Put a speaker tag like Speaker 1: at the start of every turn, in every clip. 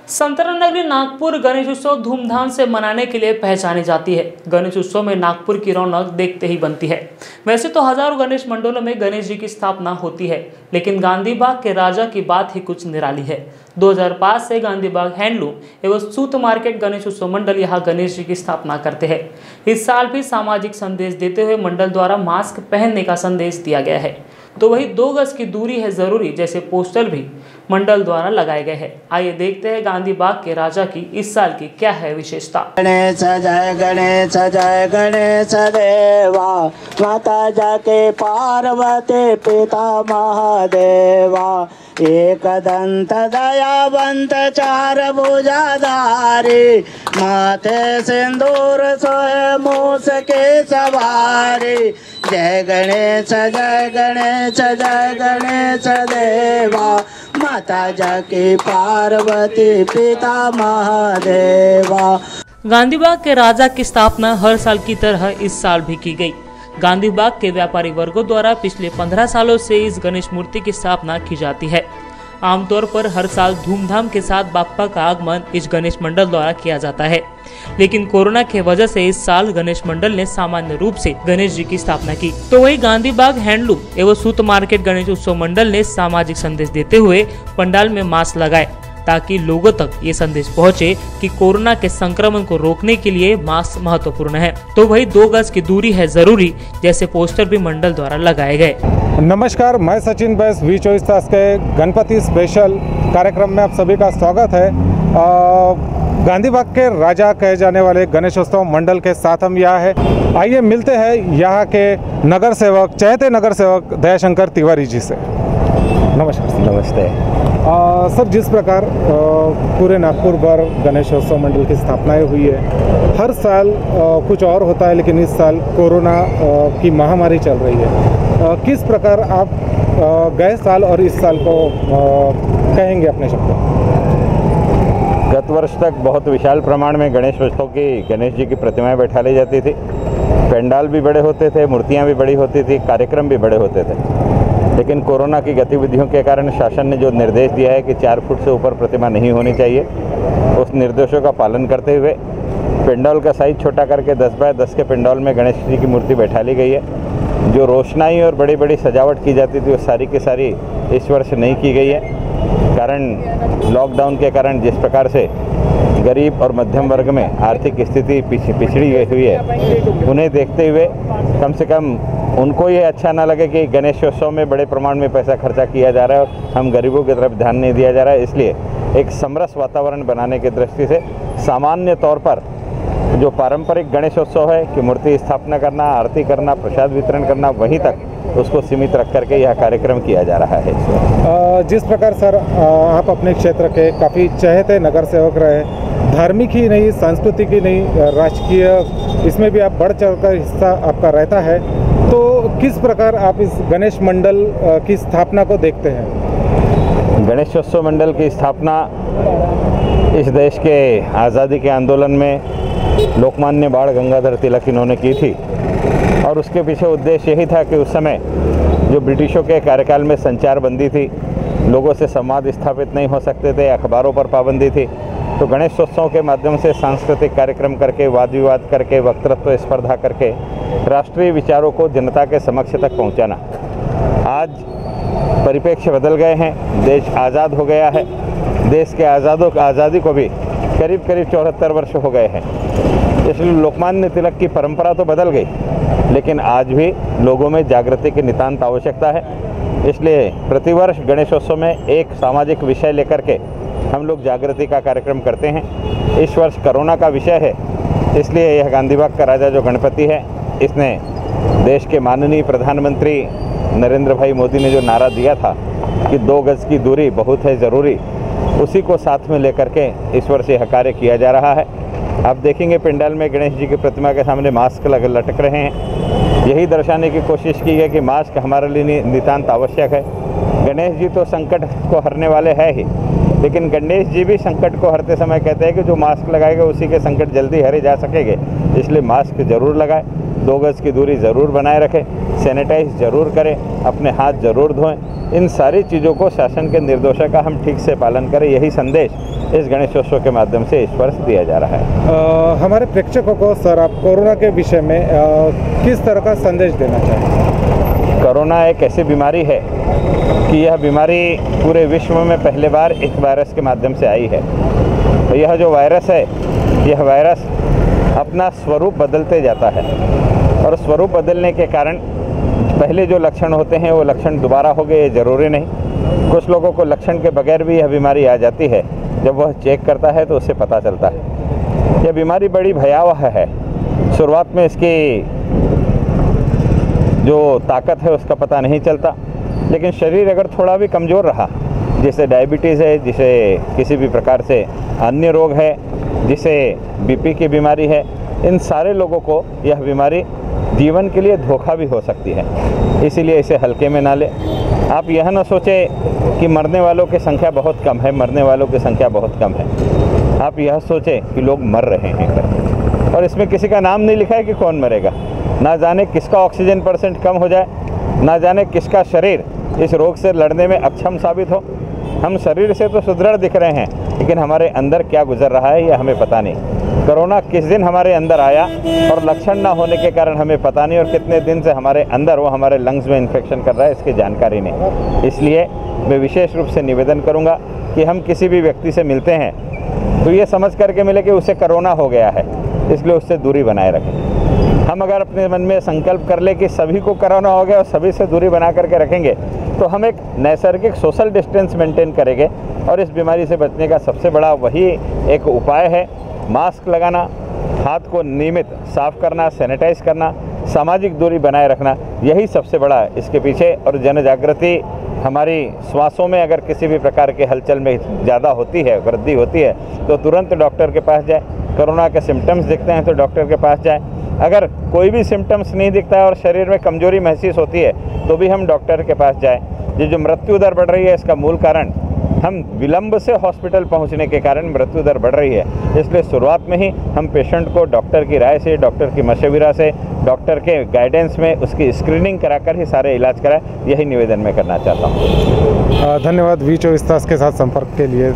Speaker 1: संतरण नगरी नागपुर गणेश उत्सव धूमधाम से मनाने के लिए पहचानी जाती है। गणेश उत्सव में नागपुर की रौनक देखते ही बनती है। वैसे तो हजारों गणेश मंडलों में गणेश जी की स्थापना होती है, लेकिन गांधी बाग के राजा की बात ही कुछ निराली है। 2005 से गांधी बाग हैंडलूम एवं सूत मार्केट गणेश उत्सव मंडल यहाँ गणेश जी की स्थापना करते हैं। इस साल भी सामाजिक संदेश देते हुए मंडल द्वारा मास्क पहनने का संदेश दिया गया है, तो वही 2 गज की दूरी है जरूरी जैसे पोस्टर भी मंडल द्वारा लगाए गए हैं। आइए देखते हैं गांधी बाग के राजा की इस साल की क्या है विशेषता।
Speaker 2: गणेश जय गणेश देवा, माता जाके पार्वती पिता महादेवा, एक दंत दयावंत चार भुजाधारी, माथे सिंदूर सोए मूस के सवारी। जय गणेश जय गणेश देवा, माता जाके पार्वती पिता महादेवा।
Speaker 1: गांधी बाग के राजा की स्थापना हर साल की तरह इस साल भी की गई। गांधी बाग के व्यापारी वर्गों द्वारा पिछले 15 सालों से इस गणेश मूर्ति की स्थापना की जाती है। आमतौर पर हर साल धूमधाम के साथ बाप्पा का आगमन इस गणेश मंडल द्वारा किया जाता है, लेकिन कोरोना के वजह से इस साल गणेश मंडल ने सामान्य रूप से गणेश जी की स्थापना की। तो वही गांधी बाग हैंडलूम एवं सूत मार्केट गणेश उत्सव मंडल ने सामाजिक संदेश देते हुए पंडाल में मास्क लगाए, ताकि लोगों तक ये संदेश पहुंचे कि कोरोना के संक्रमण को रोकने के लिए मास्क महत्वपूर्ण है। तो वही 2 गज की दूरी है जरूरी जैसे पोस्टर भी मंडल द्वारा लगाए गए।
Speaker 3: नमस्कार, मैं सचिन बैस V24 तास के गणपति स्पेशल कार्यक्रम में आप सभी का स्वागत है। गांधी बाग के राजा कहे जाने वाले गणेशोत्सव मंडल के साथ हम यहाँ है। आइए मिलते हैं यहाँ के नगर सेवक, चहेते नगर सेवक दयाशंकर तिवारी जी से। नमस्कार।
Speaker 4: नमस्ते
Speaker 3: सर, जिस प्रकार पूरे नागपुर भर गणेशोत्सव मंडल की स्थापनाएं हुई है, हर साल कुछ और होता है, लेकिन इस साल कोरोना की महामारी चल रही है। किस प्रकार आप गए साल और इस साल को कहेंगे अपने शब्दों?
Speaker 4: गत वर्ष तक बहुत विशाल प्रमाण में गणेश उत्सव की गणेश जी की प्रतिमाएं बैठा ली जाती थी। पंडाल भी बड़े होते थे, मूर्तियां भी बड़ी होती थी, कार्यक्रम भी बड़े होते थे। लेकिन कोरोना की गतिविधियों के कारण शासन ने जो निर्देश दिया है कि 4 फुट से ऊपर प्रतिमा नहीं होनी चाहिए, उस निर्देशों का पालन करते हुए पंडाल का साइज छोटा करके 10 बाय 10 के पंडाल में गणेश जी की मूर्ति बैठा ली गई है। जो रोशनाई और बड़ी बड़ी सजावट की जाती थी वो सारी की सारी इस वर्ष नहीं की गई है। कारण लॉकडाउन के कारण जिस प्रकार से गरीब और मध्यम वर्ग में आर्थिक स्थिति पिछड़ी हुई है, उन्हें देखते हुए कम से कम उनको ये अच्छा ना लगे कि गणेशोत्सव में बड़े प्रमाण में पैसा खर्चा किया जा रहा है और हम गरीबों की तरफ ध्यान नहीं दिया जा रहा है। इसलिए एक समरस वातावरण बनाने की दृष्टि से सामान्य तौर पर जो पारंपरिक गणेशोत्सव है कि मूर्ति स्थापना करना, आरती करना, प्रसाद वितरण करना, वहीं तक उसको सीमित रख करके यह कार्यक्रम किया जा रहा है।
Speaker 3: जिस प्रकार सर आप अपने क्षेत्र के काफ़ी चहेते नगर सेवक रहे, धार्मिक ही नहीं, सांस्कृतिक ही नहीं, राजकीय, इसमें भी आप बढ़ चढ़कर हिस्सा आपका रहता है, तो किस प्रकार आप इस गणेश मंडल की स्थापना को देखते हैं?
Speaker 4: गणेशोत्सव मंडल की स्थापना इस देश के आज़ादी के आंदोलन में लोकमान्य बाल गंगाधर तिलक इन्होंने की थी, और उसके पीछे उद्देश्य यही था कि उस समय जो ब्रिटिशों के कार्यकाल में संचार बंदी थी, लोगों से संवाद स्थापित नहीं हो सकते थे, अखबारों पर पाबंदी थी, तो गणेशोत्सव के माध्यम से सांस्कृतिक कार्यक्रम करके, वाद विवाद करके, वक्तृत्व स्पर्धा करके राष्ट्रीय विचारों को जनता के समक्ष तक पहुंचाना। आज परिप्रेक्ष्य बदल गए हैं, देश आज़ाद हो गया है। देश के आज़ादी को भी करीब 74 वर्ष हो गए हैं। इसलिए लोकमान्य तिलक की परंपरा तो बदल गई, लेकिन आज भी लोगों में जागृति की नितांत आवश्यकता है। इसलिए प्रतिवर्ष गणेशोत्सव में एक सामाजिक विषय लेकर के हम लोग जागृति का कार्यक्रम करते हैं। इस वर्ष कोरोना का विषय है, इसलिए यह गांधी बाग का राजा जो गणपति है, इसने देश के माननीय प्रधानमंत्री नरेंद्र भाई मोदी ने जो नारा दिया था कि 2 गज की दूरी बहुत है ज़रूरी, उसी को साथ में लेकर के इस वर्ष यह कार्य किया जा रहा है। आप देखेंगे पंडाल में गणेश जी की प्रतिमा के सामने मास्क लटक रहे हैं। यही दर्शाने की कोशिश की है कि मास्क हमारे लिए नितांत आवश्यक है। गणेश जी तो संकट को हरने वाले हैं ही, लेकिन गणेश जी भी संकट को हरते समय कहते हैं कि जो मास्क लगाएगा उसी के संकट जल्दी हरे जा सकेंगे। इसलिए मास्क जरूर लगाएं, 2 गज की दूरी ज़रूर बनाए रखें, सैनिटाइज ज़रूर करें, अपने हाथ ज़रूर धोएं। इन सारी चीज़ों को शासन के निर्देशों का हम ठीक से पालन करें, यही संदेश इस गणेशोत्सव के माध्यम से स्पर्श दिया जा रहा है।
Speaker 3: हमारे प्रेक्षकों को सर आप कोरोना के विषय में किस तरह का संदेश देना चाहेंगे?
Speaker 4: कोरोना एक ऐसी बीमारी है कि यह बीमारी पूरे विश्व में पहली बार एक वायरस के माध्यम से आई है। तो यह जो वायरस है, यह वायरस अपना स्वरूप बदलते जाता है और स्वरूप बदलने के कारण पहले जो लक्षण होते हैं वो लक्षण दोबारा हो गए, ये ज़रूरी नहीं। कुछ लोगों को लक्षण के बगैर भी यह बीमारी आ जाती है। जब वह चेक करता है तो उसे पता चलता है। यह बीमारी बड़ी भयावह है। शुरुआत में इसकी जो ताकत है उसका पता नहीं चलता, लेकिन शरीर अगर थोड़ा भी कमज़ोर रहा, जिसे डायबिटीज़ है, जिसे किसी भी प्रकार से अन्य रोग है, जिसे बीपी की बीमारी है, इन सारे लोगों को यह बीमारी जीवन के लिए धोखा भी हो सकती है। इसीलिए इसे हल्के में ना लें। आप यह न सोचें कि मरने वालों की संख्या बहुत कम है, मरने वालों की संख्या बहुत कम है। आप यह सोचें कि लोग मर रहे हैं करके, और इसमें किसी का नाम नहीं लिखा है कि कौन मरेगा। ना जाने किसका ऑक्सीजन % कम हो जाए, ना जाने किसका शरीर इस रोग से लड़ने में अक्षम साबित हो। हम शरीर से तो सुदृढ़ दिख रहे हैं, लेकिन हमारे अंदर क्या गुजर रहा है यह हमें पता नहीं। कोरोना किस दिन हमारे अंदर आया और लक्षण ना होने के कारण हमें पता नहीं, और कितने दिन से हमारे अंदर वो हमारे लंग्स में इन्फेक्शन कर रहा है इसकी जानकारी नहीं। इसलिए मैं विशेष रूप से निवेदन करूंगा कि हम किसी भी व्यक्ति से मिलते हैं तो ये समझ करके मिले कि उसे कोरोना हो गया है, इसलिए उससे दूरी बनाए रखें। हम अगर अपने मन में संकल्प कर ले कि सभी को कोरोना हो गया और सभी से दूरी बना करके रखेंगे, तो हम एक नैसर्गिक सोशल डिस्टेंस मेंटेन करेंगे। और इस बीमारी से बचने का सबसे बड़ा वही एक उपाय है, मास्क लगाना, हाथ को नियमित साफ करना, सैनिटाइज करना, सामाजिक दूरी बनाए रखना, यही सबसे बड़ा है इसके पीछे। और जन जागृति, हमारी श्वासों में अगर किसी भी प्रकार के हलचल में ज़्यादा होती है, वृद्धि होती है, तो तुरंत डॉक्टर के पास जाए। कोरोना के सिम्टम्स दिखते हैं तो डॉक्टर के पास जाए। अगर कोई भी सिम्टम्स नहीं दिखता है और शरीर में कमजोरी महसूस होती है तो भी हम डॉक्टर के पास जाएं। ये जो मृत्यु दर बढ़ रही है इसका मूल कारण हम विलंब से हॉस्पिटल पहुंचने के कारण मृत्यु दर बढ़ रही है। इसलिए शुरुआत में ही हम पेशेंट को डॉक्टर की राय से, डॉक्टर की मशवरा से, डॉक्टर के गाइडेंस में उसकी स्क्रीनिंग कराकर ही सारे इलाज कराएं, यही निवेदन मैं करना चाहता हूँ।
Speaker 3: धन्यवाद V24 तास के साथ संपर्क के लिए।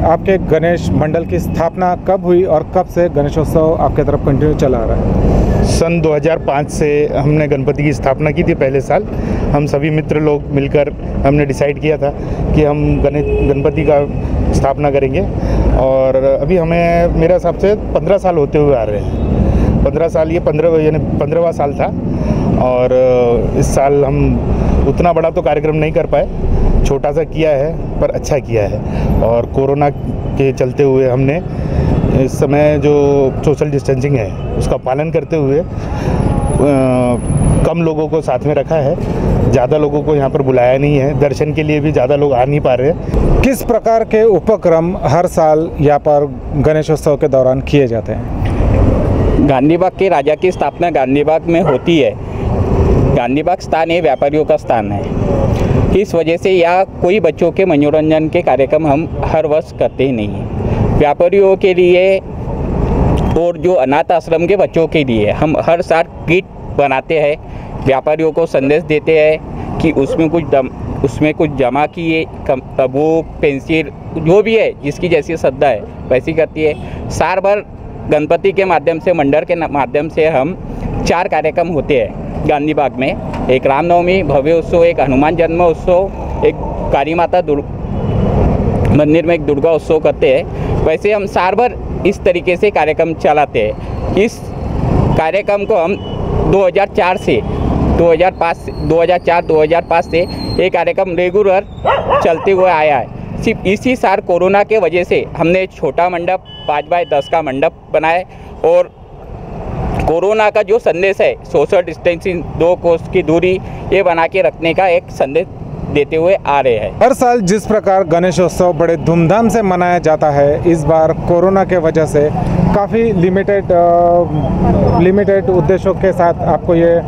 Speaker 3: आपके गणेश मंडल की स्थापना कब हुई और कब से गणेशोत्सव आपके तरफ कंटिन्यू चला आ रहा है?
Speaker 5: सन 2005 से हमने गणपति की स्थापना की थी। पहले साल हम सभी मित्र लोग मिलकर हमने डिसाइड किया था कि हम गणपति का स्थापना करेंगे, और अभी हमें मेरे हिसाब से 15 साल होते हुए आ रहे हैं। 15 साल, ये 15वां साल था। और इस साल हम उतना बड़ा तो कार्यक्रम नहीं कर पाए, छोटा सा किया है पर अच्छा किया है। और कोरोना के चलते हुए हमने इस समय जो सोशल डिस्टेंसिंग है उसका पालन करते हुए कम लोगों को साथ में रखा है। ज़्यादा लोगों को यहाँ पर बुलाया नहीं है। दर्शन के लिए भी ज़्यादा लोग आ नहीं पा रहे।
Speaker 3: किस प्रकार के उपक्रम हर साल यहाँ पर गणेशोत्सव के दौरान किए जाते हैं?
Speaker 6: गांधी बाग के राजा की स्थापना गांधी बाग में होती है। गांधी बाग स्थान है, व्यापारियों का स्थान है। इस वजह से यहाँ कोई बच्चों के मनोरंजन के कार्यक्रम हम हर वर्ष करते ही नहीं हैं। व्यापारियों के लिए और जो अनाथ आश्रम के बच्चों के लिए हम हर साल किट बनाते हैं। व्यापारियों को संदेश देते हैं कि उसमें कुछ जमा किए, बुक, पेंसिल, जो भी है जिसकी जैसी श्रद्धा है वैसी करती है। साल भर गणपति के माध्यम से, मंडल के माध्यम से हम 4 कार्यक्रम होते हैं गांधी बाग में। एक रामनवमी भव्य उत्सव, एक हनुमान जन्म उत्सव, एक काली माता मंदिर में एक दुर्गा उत्सव करते हैं। वैसे हम साल भर इस तरीके से कार्यक्रम चलाते हैं। इस कार्यक्रम को हम 2004 से ये कार्यक्रम रेगुलर चलते हुए आया है। सिर्फ इसी साल कोरोना के वजह से हमने छोटा मंडप 5 बाय 10 का मंडप बनाए, और कोरोना का जो संदेश है, सोशल डिस्टेंसिंग, 2 कोस की दूरी, ये बना के रखने का एक संदेश देते हुए आ रहे हैं।
Speaker 3: हर साल जिस प्रकार गणेशोत्सव बड़े धूमधाम से मनाया जाता है, इस बार कोरोना के वजह से काफ़ी लिमिटेड उद्देश्यों के साथ आपको ये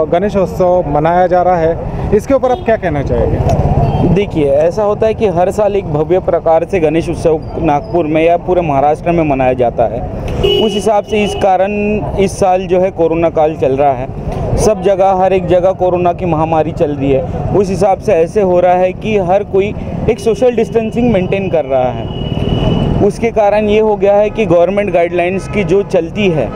Speaker 3: गणेशोत्सव मनाया जा रहा है। इसके ऊपर आप क्या कहना चाहेंगे?
Speaker 7: देखिए, ऐसा होता है कि हर साल एक भव्य प्रकार से गणेश उत्सव नागपुर में या पूरे महाराष्ट्र में मनाया जाता है। उस हिसाब से इस कारण इस साल जो है कोरोना काल चल रहा है। सब जगह, हर एक जगह कोरोना की महामारी चल रही है। उस हिसाब से ऐसे हो रहा है कि हर कोई एक सोशल डिस्टेंसिंग मेंटेन कर रहा है। उसके कारण ये हो गया है कि गवर्नमेंट गाइडलाइंस की जो चलती है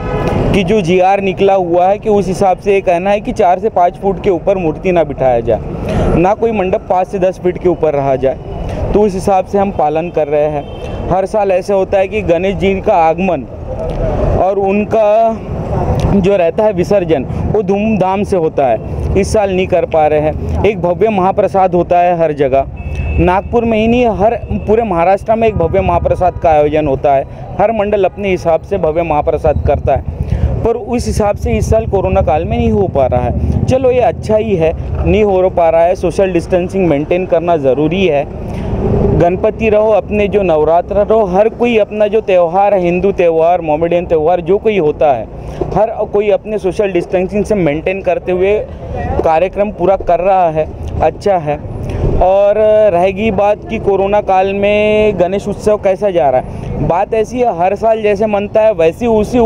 Speaker 7: कि जो GR निकला हुआ है कि उस हिसाब से ये कहना है कि 4 से 5 फुट के ऊपर मूर्ति ना बिठाया जाए, ना कोई मंडप 5 से 10 फीट के ऊपर रहा जाए। तो उस हिसाब से हम पालन कर रहे हैं। हर साल ऐसे होता है कि गणेश जी का आगमन और उनका जो रहता है विसर्जन वो धूमधाम से होता है। इस साल नहीं कर पा रहे हैं। एक भव्य महाप्रसाद होता है हर जगह, नागपुर में ही नहीं हर पूरे महाराष्ट्र में एक भव्य महाप्रसाद का आयोजन होता है। हर मंडल अपने हिसाब से भव्य महाप्रसाद करता है, पर उस हिसाब से इस साल कोरोना काल में नहीं हो पा रहा है। चलो ये अच्छा ही है, नहीं हो पा रहा है। सोशल डिस्टेंसिंग मेंटेन करना ज़रूरी है। गणपति रहो, अपने जो नवरात्र रहो, हर कोई अपना जो त्यौहार है, हिंदू त्यौहार, मोमेडियन त्यौहार जो कोई होता है, हर कोई अपने सोशल डिस्टेंसिंग से मेंटेन करते हुए कार्यक्रम पूरा कर रहा है, अच्छा है। और रहेगी बात कि कोरोना काल में गणेश उत्सव कैसा जा रहा है, बात ऐसी है हर साल जैसे मनता है वैसे उसी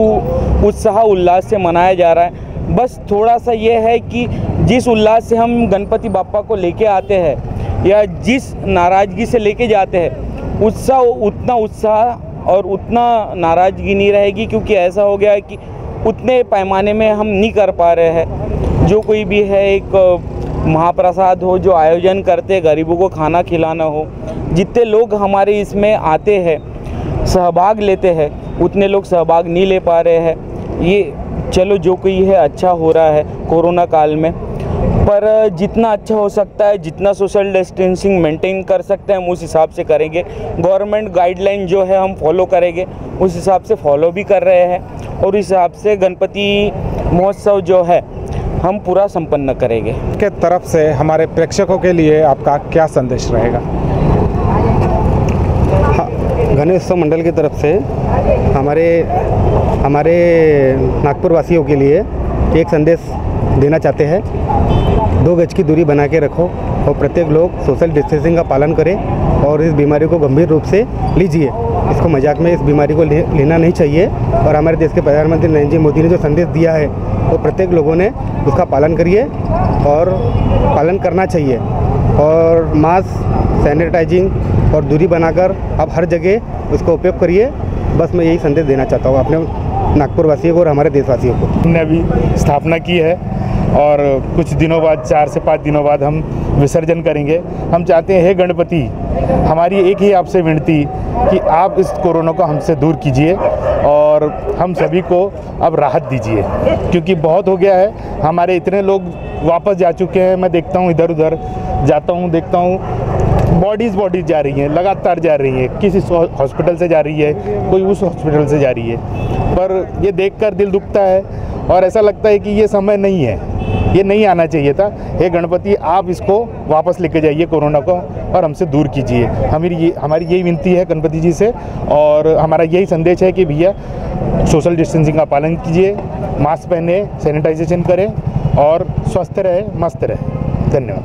Speaker 7: उत्साह उल्लास से मनाया जा रहा है। बस थोड़ा सा ये है कि जिस उल्लास से हम गणपति बाप्पा को लेके आते हैं या जिस नाराज़गी से लेके जाते हैं, उतना उत्साह और उतना नाराज़गी नहीं रहेगी, क्योंकि ऐसा हो गया है कि उतने पैमाने में हम नहीं कर पा रहे हैं। जो कोई भी है, एक महाप्रसाद हो जो आयोजन करते, गरीबों को खाना खिलाना हो, जितने लोग हमारे इसमें आते हैं सहभाग लेते हैं, उतने लोग सहभाग नहीं ले पा रहे हैं। ये चलो जो कोई है अच्छा हो रहा है कोरोना काल में, पर जितना अच्छा हो सकता है, जितना सोशल डिस्टेंसिंग मेंटेन कर सकते हैं हम उस हिसाब से करेंगे। गवर्नमेंट गाइडलाइन जो है हम फॉलो करेंगे, उस हिसाब से फॉलो भी कर रहे हैं और इस हिसाब से गणपति महोत्सव जो है हम पूरा संपन्न करेंगे।
Speaker 3: के तरफ से हमारे प्रेक्षकों के लिए आपका क्या संदेश रहेगा?
Speaker 8: हाँ, गणेशोत्सव मंडल की तरफ से हमारे नागपुर वासियों के लिए एक संदेश देना चाहते हैं। 2 गज की दूरी बना के रखो और प्रत्येक लोग सोशल डिस्टेंसिंग का पालन करें और इस बीमारी को गंभीर रूप से लीजिए। इसको मजाक में इस बीमारी को लेना नहीं चाहिए। और हमारे देश के प्रधानमंत्री नरेंद्र मोदी ने जो संदेश दिया है वो प्रत्येक लोगों ने उसका पालन करिए और पालन करना चाहिए। और मास्क, सैनिटाइजिंग और दूरी बनाकर आप हर जगह उसका उपयोग करिए। बस मैं यही संदेश देना चाहता हूँ अपने नागपुर वासियों को और हमारे देशवासियों को।
Speaker 5: हमने अभी स्थापना की है और कुछ दिनों बाद 4 से 5 दिनों बाद हम विसर्जन करेंगे। हम चाहते हैं, हे गणपति, हमारी एक ही आपसे विनती कि आप इस कोरोना को हमसे दूर कीजिए और हम सभी को अब राहत दीजिए, क्योंकि बहुत हो गया है। हमारे इतने लोग वापस जा चुके हैं, मैं देखता हूँ इधर उधर जाता हूँ, देखता हूँ बॉडीज़ जा रही हैं, लगातार जा रही हैं। किसी हॉस्पिटल से जा रही है, कोई उस हॉस्पिटल से जा रही है, पर ये देखकर दिल दुखता है और ऐसा लगता है कि ये समय नहीं है, ये नहीं आना चाहिए था। हे गणपति, आप इसको वापस लेके जाइए कोरोना को और हमसे दूर कीजिए। हमारी यही विनती है गणपति जी से और हमारा यही संदेश है कि भैया सोशल डिस्टेंसिंग का पालन कीजिए, मास्क पहने, सैनिटाइजेशन करें और स्वस्थ रहे, मस्त रहे। धन्यवाद।